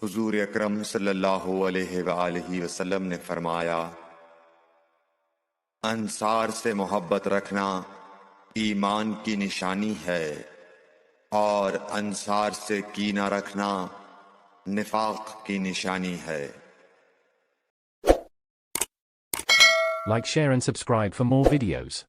हुजूर अकरम सल्लल्लाहु अलैहि वसल्लम ने फरमाया, अंसार से मोहब्बत रखना ईमान की निशानी है और अंसार से कीना रखना निफाक की निशानी है। Like, share and subscribe for more videos.